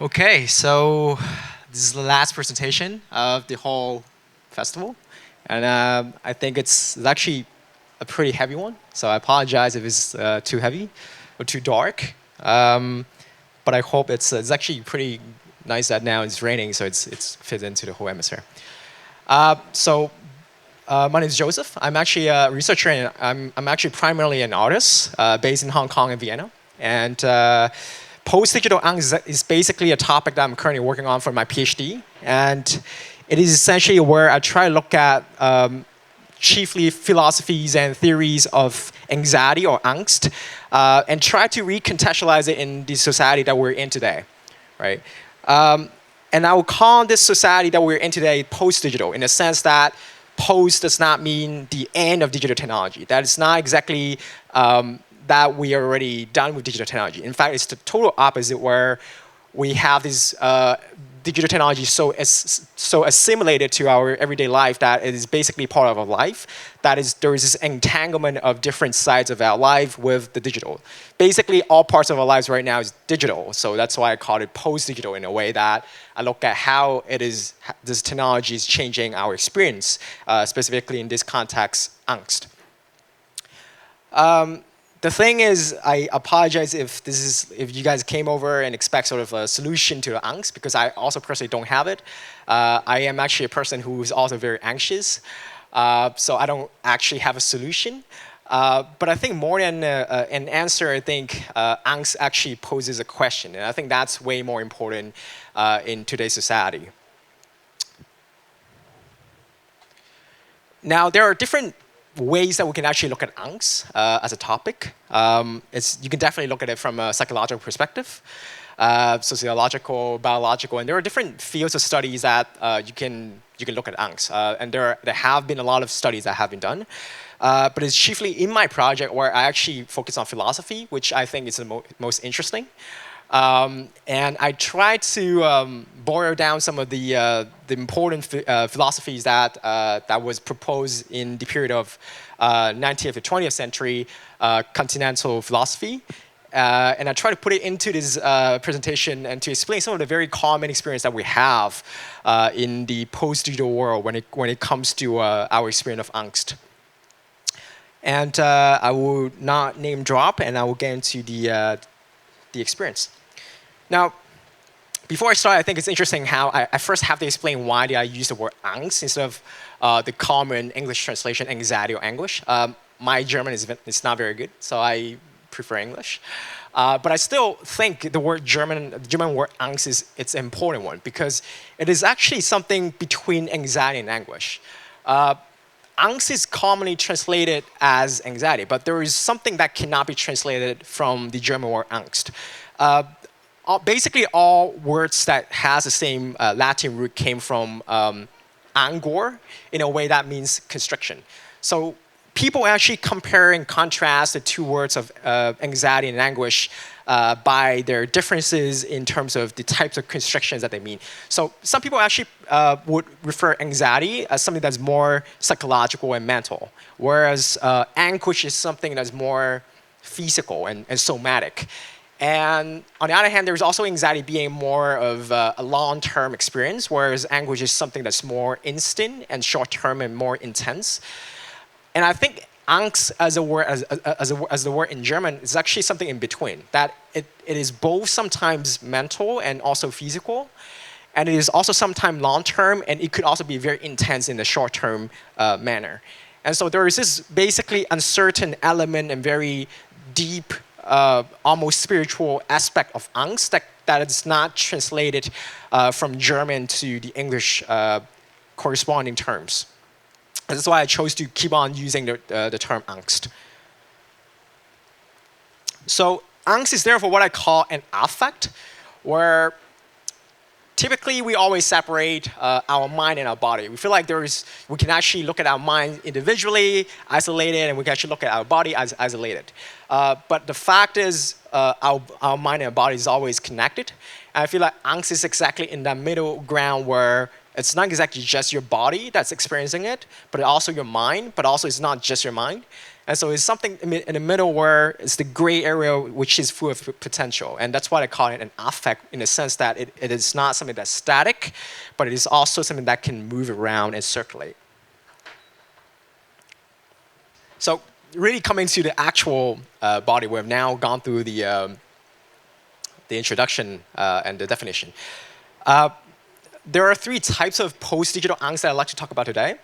Okay, so this is the last presentation of the whole festival, and I think it's actually a pretty heavy one. So I apologize if it's too heavy or too dark, but I hope it's actually pretty nice that now it's raining, so it's fit into the whole atmosphere. My name is Joseph. I'm actually a researcher, and I'm actually primarily an artist based in Hong Kong and Vienna, and post-digital angst is basically a topic that I'm currently working on for my PhD. And it is essentially where I try to look at chiefly philosophies and theories of anxiety or angst and try to recontextualize it in the society that we're in today, right? And I will call this society that we're in today post-digital in the sense that post does not mean the end of digital technology. That is not exactly that we are already done with digital technology. In fact, it's the total opposite, where we have this digital technology so assimilated to our everyday life that it is basically part of our life. There is this entanglement of different sides of our life with the digital. Basically, all parts of our lives right now is digital. So that's why I call it post-digital, in a way that I look at how this technology is changing our experience, specifically in this context, angst. The thing is, I apologize if you guys came over and expect sort of a solution to the angst, because I also personally don't have it. I am actually a person who is also very anxious, so I don't actually have a solution. But I think more than an answer, I think angst actually poses a question, and I think that's way more important in today's society. Now, there are different ways that we can actually look at angst as a topic. You can definitely look at it from a psychological perspective, sociological, biological, and there are different fields of studies that you can look at angst. And there have been a lot of studies that have been done. But it's chiefly in my project where I actually focus on philosophy, which I think is the most interesting. And I try to boil down some of the important philosophies that was proposed in the period of 19th to 20th century continental philosophy. And I try to put it into this presentation and to explain some of the very common experience that we have in the post-digital world when it comes to our experience of angst. And I will not name drop, and I will get into the experience. Now, before I start, I think it's interesting how I first have to explain why did I use the word angst instead of the common English translation, anxiety or anguish. My German is not very good, so I prefer English. But I still think the German word angst it's an important one, because it is actually something between anxiety and anguish. Angst is commonly translated as anxiety, but there is something that cannot be translated from the German word angst. Basically, all words that has the same Latin root came from angor, in a way that means constriction. So people actually compare and contrast the two words of anxiety and anguish by their differences in terms of the types of constrictions that they mean. So some people actually would refer anxiety as something that's more psychological and mental, whereas anguish is something that's more physical and somatic. And on the other hand, there's also anxiety being more of a long-term experience, whereas anguish is something that's more instant and short-term and more intense. And I think angst as the word in German is actually something in between, that it is both sometimes mental and also physical, and it is also sometimes long-term, and it could also be very intense in the short-term manner. And so there is this basically uncertain element and very deep, almost spiritual aspect of angst that is not translated from German to the English corresponding terms. And that's why I chose to keep on using the term angst. So angst is therefore what I call an affect, where typically we always separate our mind and our body. We feel like we can actually look at our mind individually, isolated, and we can actually look at our body as isolated. But the fact is, our mind and our body is always connected. And I feel like angst is exactly in that middle ground where it's not exactly just your body that's experiencing it, but also your mind, but also it's not just your mind. And so it's something in the middle where it's the gray area which is full of potential. And that's why I call it an affect, in the sense that it is not something that's static, but it is also something that can move around and circulate. So really coming to the actual body, we've now gone through the introduction and the definition. There are 3 types of post-digital angst that I'd like to talk about today.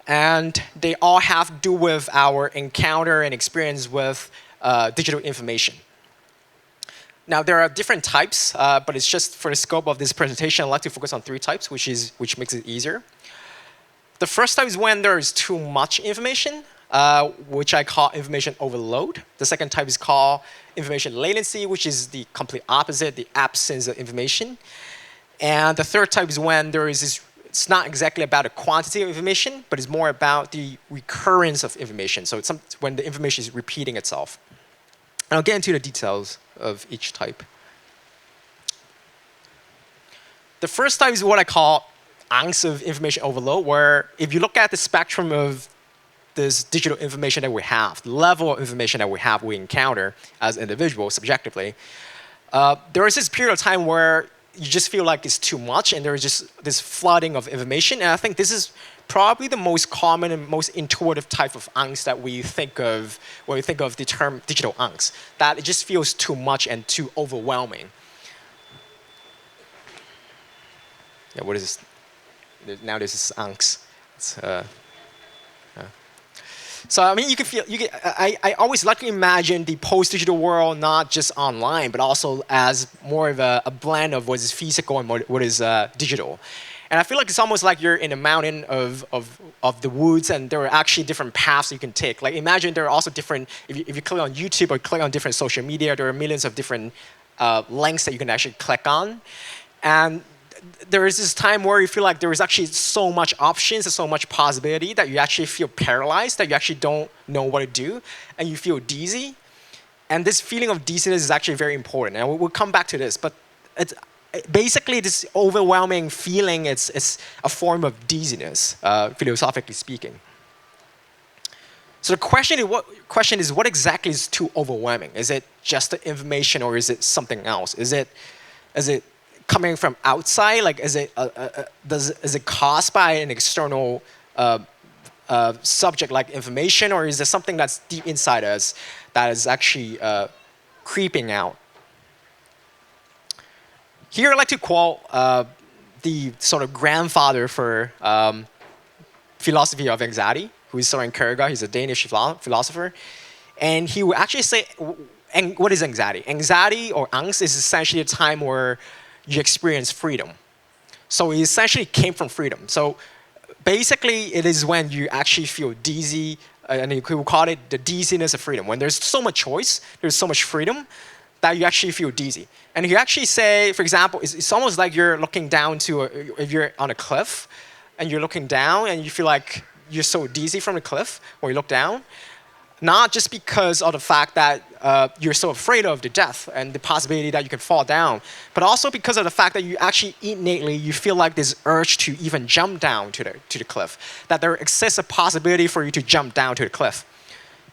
And they all have to do with our encounter and experience with digital information. Now, there are different types, but it's just for the scope of this presentation, I'd like to focus on 3 types, which makes it easier. The first type is when there is too much information, which I call information overload. The second type is called information latency, which is the complete opposite, the absence of information. And the third type is when there is this, it's not exactly about the quantity of information, but it's more about the recurrence of information. So it's when the information is repeating itself. And I'll get into the details of each type. The first type is what I call angst of information overload, where if you look at the spectrum of this digital information that we have, the level of information that we encounter as individuals subjectively, there is this period of time where you just feel like it's too much, and there is just this flooding of information. And I think this is probably the most common and most intuitive type of angst that we think of when we think of the term digital angst, that it just feels too much and too overwhelming. Yeah, what is this? Now this is angst. It's, So I mean, I always like to imagine the post-digital world not just online, but also as more of a blend of what is physical and what is digital. And I feel like it's almost like you're in a mountain of the woods, and there are actually different paths you can take. Like imagine there are also different, if you click on YouTube or click on different social media, there are millions of different links that you can actually click on. And there is this time where you feel like there is actually so much options and so much possibility that you actually feel paralyzed, that you actually don't know what to do, and you feel dizzy. And this feeling of dizziness is actually very important. And we'll come back to this, but basically this overwhelming feeling, it's a form of dizziness, philosophically speaking. So the question is what exactly is too overwhelming? Is it just the information, or is it something else? Is it coming from outside? Like, is it caused by an external subject like information, or is there something that's deep inside us that is actually creeping out? Here I'd like to quote the sort of grandfather for philosophy of anxiety, who is Søren Kierkegaard. He's a Danish philosopher. And he would actually say, and what is anxiety? Anxiety or angst is essentially a time where you experience freedom. So it essentially came from freedom. So basically, it is when you actually feel dizzy, and you could call it the dizziness of freedom. When there's so much choice, there's so much freedom, that you actually feel dizzy. And you actually say, for example, it's almost like you're looking down to, if you're on a cliff, and you're looking down, and you feel like you're so dizzy from the cliff, when you look down. Not just because of the fact that you're so afraid of the death and the possibility that you can fall down, but also because of the fact that you actually innately, you feel like this urge to even jump down to the cliff, that there exists a possibility for you to jump down to the cliff.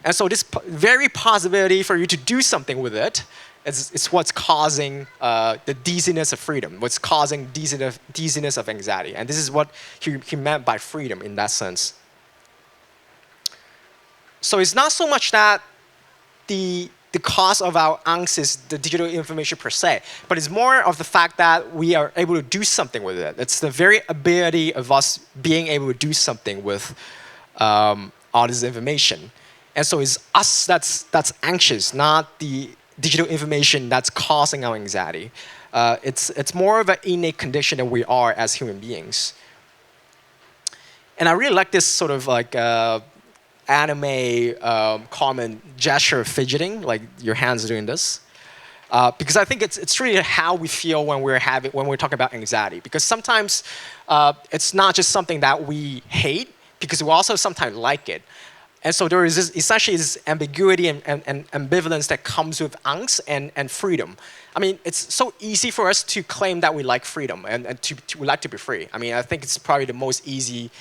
And so this very possibility for you to do something with it is what's causing the dizziness of freedom, what's causing dizziness of anxiety. And this is what he meant by freedom in that sense. So it's not so much that the cause of our angst is the digital information per se, but it's more of the fact that we are able to do something with it. It's the very ability of us being able to do something with all this information. And so it's us that's anxious, not the digital information that's causing our anxiety. It's more of an innate condition that we are as human beings. And I really like this sort of like anime common gesture of fidgeting, like your hands doing this, because I think it's really how we feel when we're talking about anxiety. Because sometimes it's not just something that we hate, because we also sometimes like it. And so there is essentially this ambiguity and ambivalence that comes with angst and freedom. I mean, it's so easy for us to claim that we like freedom and we like to be free. I mean, I think it's probably the most easy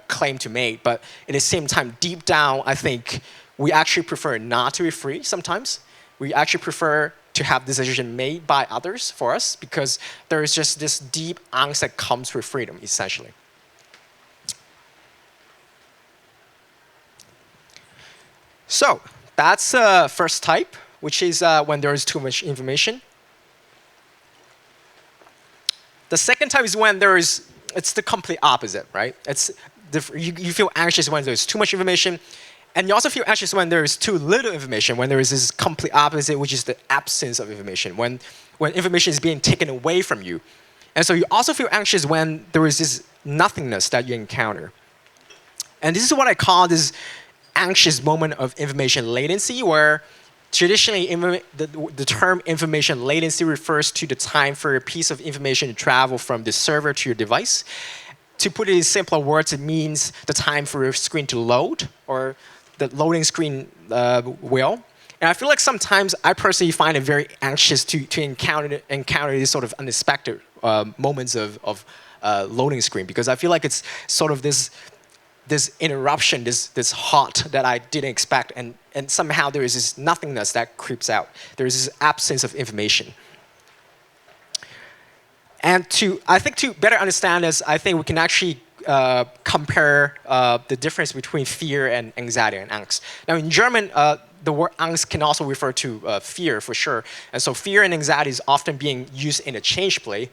claim to make. But at the same time, deep down, I think we actually prefer not to be free sometimes. We actually prefer to have decision made by others for us because there is just this deep angst that comes with freedom, essentially. So that's first type, which is when there is too much information. The second type is when it's the complete opposite, right? You feel anxious when there's too much information, and you also feel anxious when there is too little information, when there is this complete opposite, which is the absence of information, when information is being taken away from you. And so you also feel anxious when there is this nothingness that you encounter. And this is what I call this anxious moment of information latency, where traditionally the term information latency refers to the time for a piece of information to travel from the server to your device. To put it in simpler words, it means the time for a screen to load, or the loading screen wheel. And I feel like sometimes I personally find it very anxious to encounter these sort of unexpected moments of loading screen, because I feel like it's sort of this interruption, this halt that I didn't expect, and somehow there is this nothingness that creeps out. There is this absence of information. And I think to better understand this, I think we can actually compare the difference between fear and anxiety and angst. Now in German, the word angst can also refer to fear for sure. And so fear and anxiety is often being used interchangeably.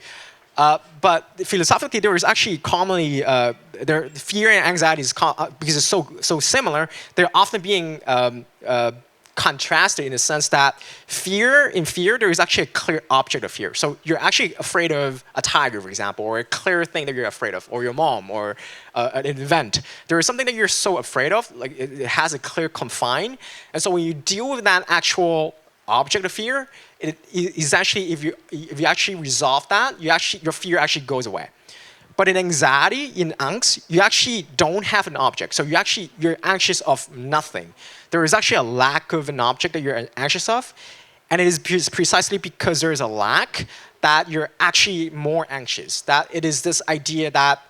But philosophically, there is actually commonly, fear and anxiety is because it's so similar, they're often being contrasted in the sense that in fear, there is actually a clear object of fear. So you're actually afraid of a tiger, for example, or a clear thing that you're afraid of, or your mom, or an event. There is something that you're so afraid of, like it has a clear confine. And so when you deal with that actual object of fear, it is actually, if you actually resolve that, your fear actually goes away. But in anxiety, in angst, you actually don't have an object. So you're anxious of nothing. There is actually a lack of an object that you're anxious of. And it is precisely because there is a lack that you're actually more anxious. That it is this idea that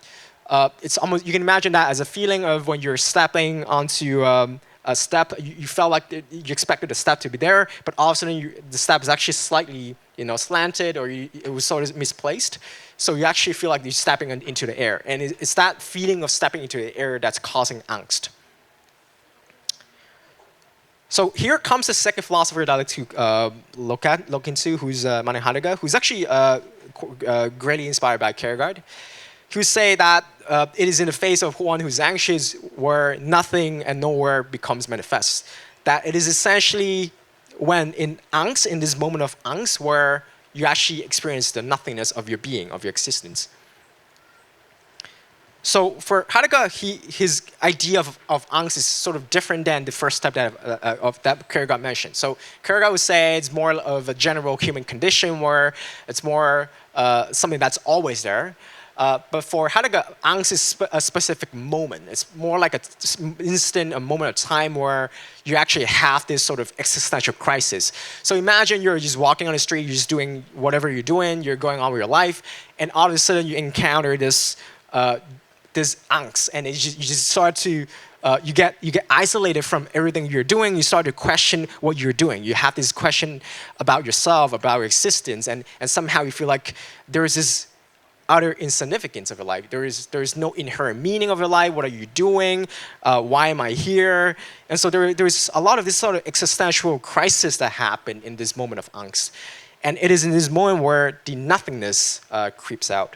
it's almost, you can imagine that as a feeling of when you're stepping onto a step, you felt like you expected the step to be there, but all of a sudden the step is actually slightly slanted, or it was sort of misplaced. So you actually feel like you're stepping into the air. And it's that feeling of stepping into the air that's causing angst. So here comes the second philosopher that I like to look into, who's Manuel Heidegger, who's actually greatly inspired by Kierkegaard, who say that it is in the face of one who's anxious where nothing and nowhere becomes manifest. That it is essentially when in angst, in this moment of angst, where you actually experience the nothingness of your being, of your existence. So for Heidegger, his idea of angst is sort of different than the first step that Kierkegaard mentioned. So Kierkegaard would say it's more of a general human condition where it's more something that's always there. But for Heidegger, angst is a specific moment. It's more like a moment of time where you actually have this sort of existential crisis. So imagine you're just walking on the street, you're just doing whatever you're doing, you're going on with your life, and all of a sudden you encounter this angst, and you just start to you get isolated from everything you're doing. You start to question what you're doing. You have this question about yourself, about your existence, and somehow you feel like there is this utter insignificance of your life. There is no inherent meaning of your life. What are you doing? Why am I here? And so there's a lot of this sort of existential crisis that happen in this moment of angst. And it is in this moment where the nothingness creeps out.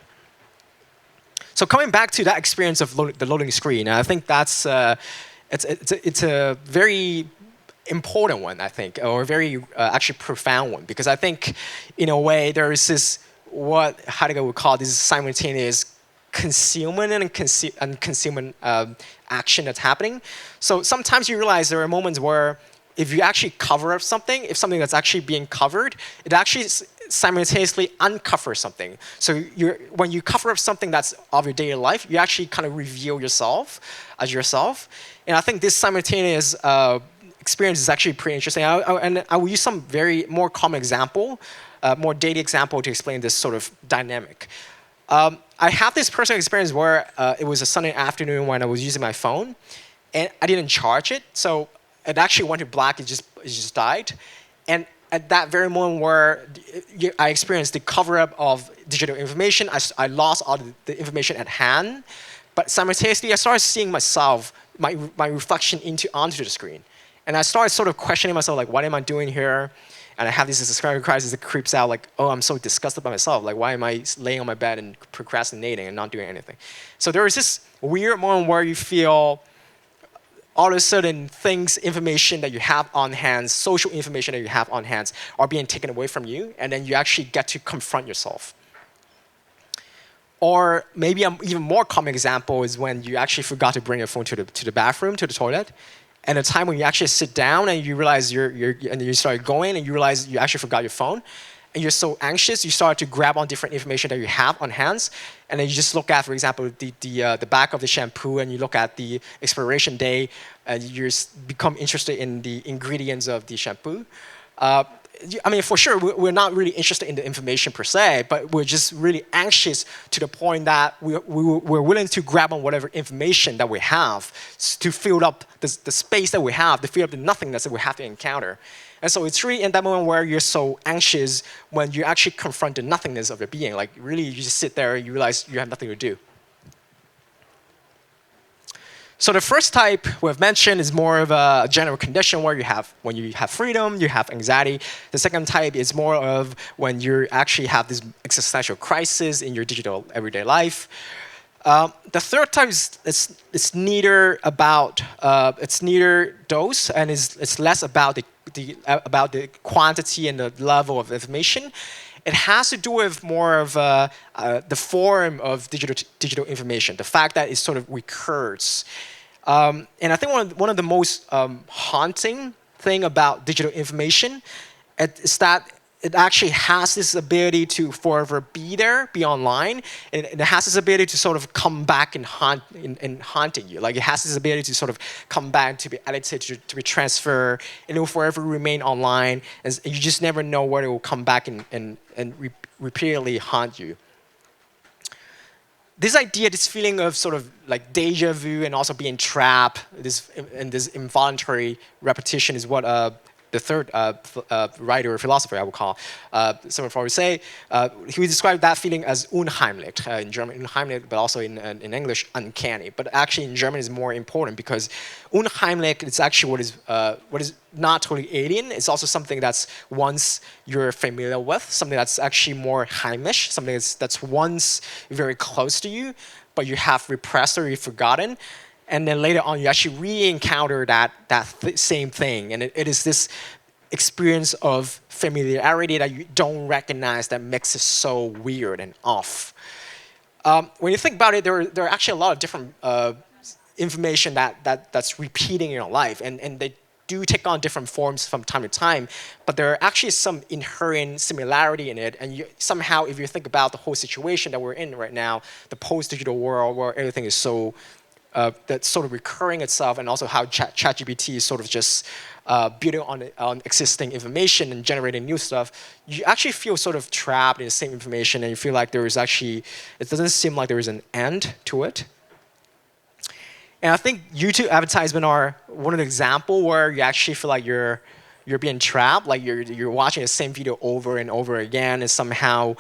So coming back to that experience of the loading screen, I think that's it's a very important one, I think, or a very actually profound one, because I think in a way there is this what Heidegger would call this simultaneous concealment and concealment action that's happening. So sometimes you realize there are moments where if you actually cover up something, if something that's actually being covered, it actually simultaneously uncovers something. So when you cover up something that's of your daily life, you actually kind of reveal yourself as yourself. And I think this simultaneous experience is actually pretty interesting. And I will use some more common example, more daily example to explain this sort of dynamic. I have this personal experience where it was a Sunday afternoon when I was using my phone, and I didn't charge it. So it actually went to black. It just died, and at that very moment where I experienced the cover-up of digital information, I lost all the information at hand, but simultaneously I started seeing myself, my reflection onto the screen, and I started sort of questioning myself, like, what am I doing here? And I have this existential crisis that creeps out, like, oh, I'm so disgusted by myself. Like, why am I laying on my bed and procrastinating and not doing anything? So there is this weird moment where you feel all of a sudden information that you have on hand, social information that you have on hand are being taken away from you, and then you actually get to confront yourself. Or maybe an even more common example is when you actually forgot to bring your phone to the bathroom, to the toilet, and a time when you actually sit down and you realize and you start going and you realize you actually forgot your phone, and you're so anxious, you start to grab on different information that you have on hands, and then you just look at, for example, the back of the shampoo, and you look at the expiration date, and you become interested in the ingredients of the shampoo. I mean, for sure, we're not really interested in the information per se, but we're just really anxious to the point that we're willing to grab on whatever information that we have to fill up the space that we have, to fill up the nothingness that we have to encounter. And so it's really in that moment where you're so anxious when you actually confront the nothingness of your being. Like, really, you just sit there and you realize you have nothing to do. So the first type we've mentioned is more of a general condition where when you have freedom, you have anxiety. The second type is more of when you actually have this existential crisis in your digital everyday life. The third type is it's neither those, and it's less about the quantity and the level of information. It has to do with more of the form of digital information, the fact that it sort of recurs. And I think one of the most haunting thing about digital information is that it actually has this ability to forever be there, be online, and it has this ability to sort of come back and haunting you. Like, it has this ability to sort of come back, to be edited, to be transferred, and it will forever remain online, and you just never know where it will come back and repeatedly haunt you. This idea, this feeling of sort of like deja vu and also being trapped, this involuntary repetition is what the third writer or philosopher, I would call, someone probably say, he would describe that feeling as unheimlich, in German, unheimlich, but also in English, uncanny. But actually in German is more important because unheimlich is actually what is not totally alien. It's also something that's once you're familiar with, something that's actually more heimisch, something that's once very close to you, but you have repressed or you've forgotten. And then later on, you actually re-encounter that same thing. And it is this experience of familiarity that you don't recognize that makes it so weird and off. When you think about it, there are actually a lot of different information that's repeating in your life. And they do take on different forms from time to time. But there are actually some inherent similarity in it. And somehow, if you think about the whole situation that we're in right now, the post-digital world where everything is so that's sort of recurring itself, and also how ChatGPT is sort of just building on existing information and generating new stuff, you actually feel sort of trapped in the same information, and you feel like it doesn't seem like there is an end to it. And I think YouTube advertisements are one of the examples where you actually feel like you're being trapped, like you're watching the same video over and over again, and somehow,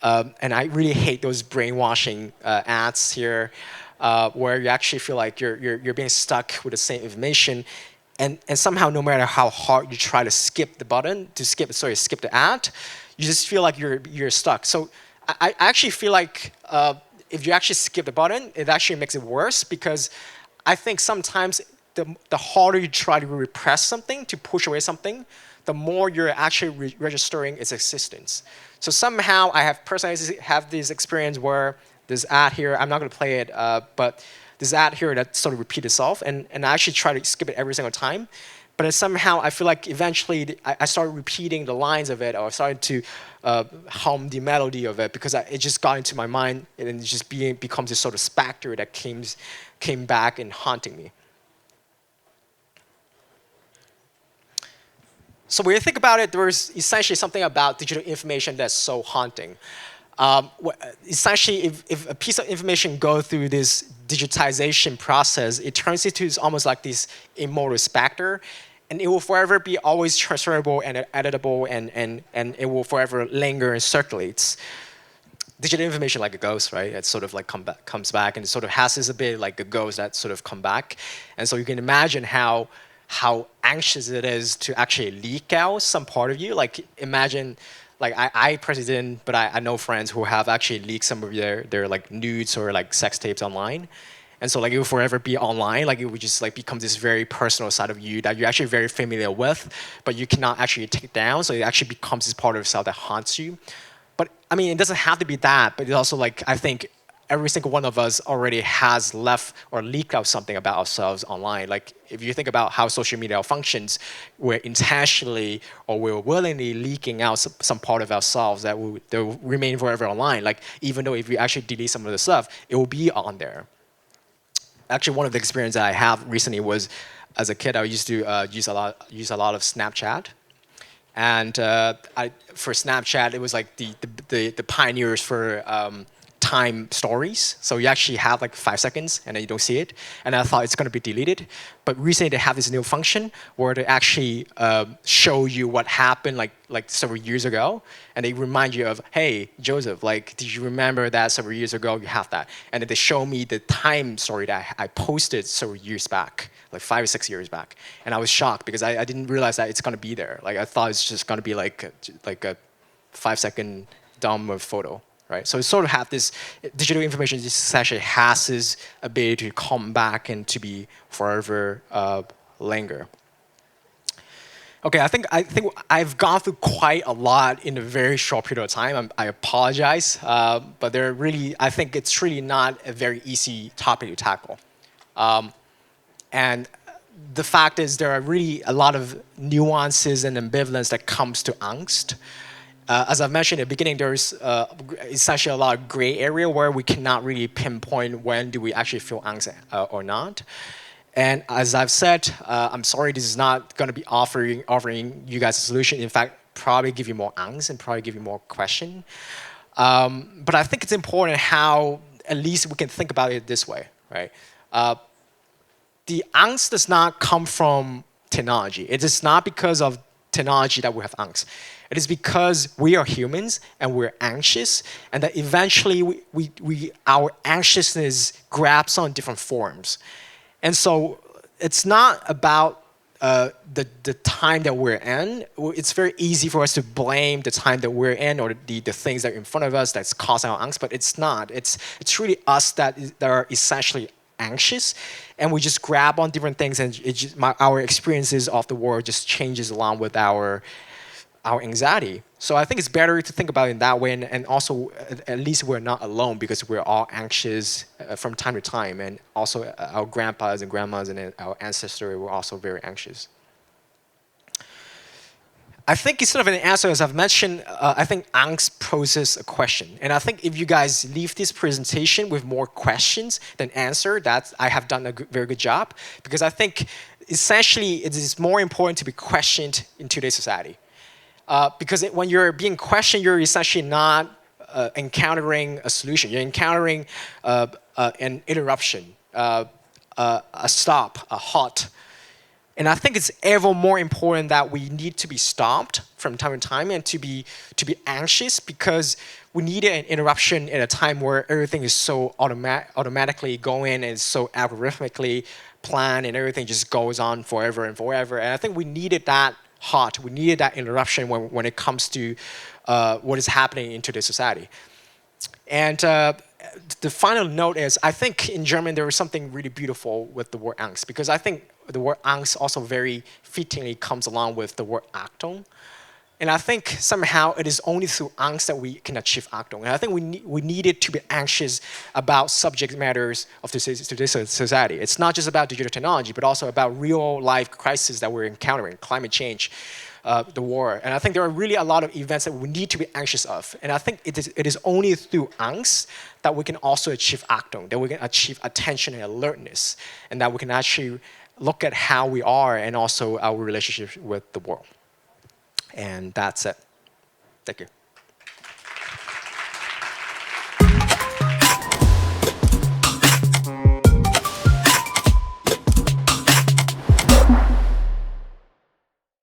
and I really hate those brainwashing ads here. Where you actually feel like you're being stuck with the same information, and somehow no matter how hard you try to skip the ad, you just feel like you're stuck. So I actually feel like if you actually skip the button, it actually makes it worse, because I think sometimes the harder you try to repress something, to push away something, the more you're actually registering its existence. So somehow I have personally have this experience where this ad here, I'm not going to play it, but this ad here that sort of repeats itself, and I actually try to skip it every single time. But then somehow I feel like eventually I started repeating the lines of it, or I started to hum the melody of it, because it just got into my mind, and it just becomes this sort of specter that came back and haunting me. So when you think about it, there's essentially something about digital information that's so haunting. Essentially, if a piece of information goes through this digitization process, it turns into almost like this immortal specter, and it will forever be always transferable and editable, and it will forever linger and circulates. Digital information like a ghost, right? It sort of like comes back, and it sort of has this a bit like a ghost that sort of come back. And so you can imagine how anxious it is to actually leak out some part of you. Like imagine, like I personally didn't, but I know friends who have actually leaked some of their like nudes or like sex tapes online. And so like it will forever be online, like it would just like become this very personal side of you that you're actually very familiar with, but you cannot actually take it down. So it actually becomes this part of yourself that haunts you. But I mean, it doesn't have to be that, but it's also like, I think every single one of us already has left or leaked out something about ourselves online. Like if you think about how social media functions, we're intentionally or we're willingly leaking out some part of ourselves that will remain forever online. Like even though if you actually delete some of the stuff, it will be on there. Actually, one of the experiences I have recently was, as a kid, I used to use a lot of Snapchat, and for Snapchat, it was like the pioneers for time stories. So you actually have like 5 seconds, and then you don't see it. And I thought it's going to be deleted, but recently they have this new function where they actually show you what happened like several years ago, and they remind you of, hey, Joseph, like, did you remember that several years ago you have that? And then they show me the time story that I posted several years back, like 5 or 6 years back. And I was shocked because I didn't realize that it's going to be there. Like I thought it's just going to be like a 5-second dumb photo. Right? So it sort of have this digital information just actually has this ability to come back and to be forever linger. Okay, I think I've gone through quite a lot in a very short period of time. I apologize, but I think it's really not a very easy topic to tackle. And the fact is there are really a lot of nuances and ambivalence that comes to angst. As I've mentioned at the beginning, there's essentially a lot of gray area where we cannot really pinpoint when do we actually feel angst or not. And as I've said, I'm sorry this is not going to be offering you guys a solution. In fact, probably give you more angst and probably give you more question. But I think it's important how at least we can think about it this way, right? The angst does not come from technology. It is not because of technology that we have angst. It is because we are humans and we're anxious, and that eventually our anxiousness grabs on different forms. And so it's not about the time that we're in. It's very easy for us to blame the time that we're in or the things that are in front of us that's causing our angst, but it's not. It's really us that are essentially anxious, and we just grab on different things, and our experiences of the world just changes along with our anxiety. So I think it's better to think about it in that way, and also at least we're not alone because we're all anxious from time to time, and also our grandpas and grandmas and our ancestors were also very anxious. I think instead of an answer, as I've mentioned, I think angst poses a question. And I think if you guys leave this presentation with more questions than answer, that I have done a very good job, because I think essentially it is more important to be questioned in today's society. Because when you're being questioned, you're essentially not encountering a solution. You're encountering an interruption, a stop, a halt. And I think it's ever more important that we need to be stopped from time to time and to be anxious, because we need an interruption at a time where everything is so automatically going and so algorithmically planned, and everything just goes on forever and forever. And I think we needed that halt. We needed that interruption when it comes to what is happening in today's society. And the final note is, I think in German there is something really beautiful with the word Angst, because I think the word Angst also very fittingly comes along with the word Achtung. And I think somehow it is only through angst that we can achieve Achtung. And I think we needed to be anxious about subject matters of today's society. It's not just about digital technology, but also about real life crises that we're encountering, climate change, the war. And I think there are really a lot of events that we need to be anxious of. And I think it is only through angst that we can also achieve Achtung, that we can achieve attention and alertness, and that we can actually look at how we are and also our relationship with the world. And that's it. Thank you.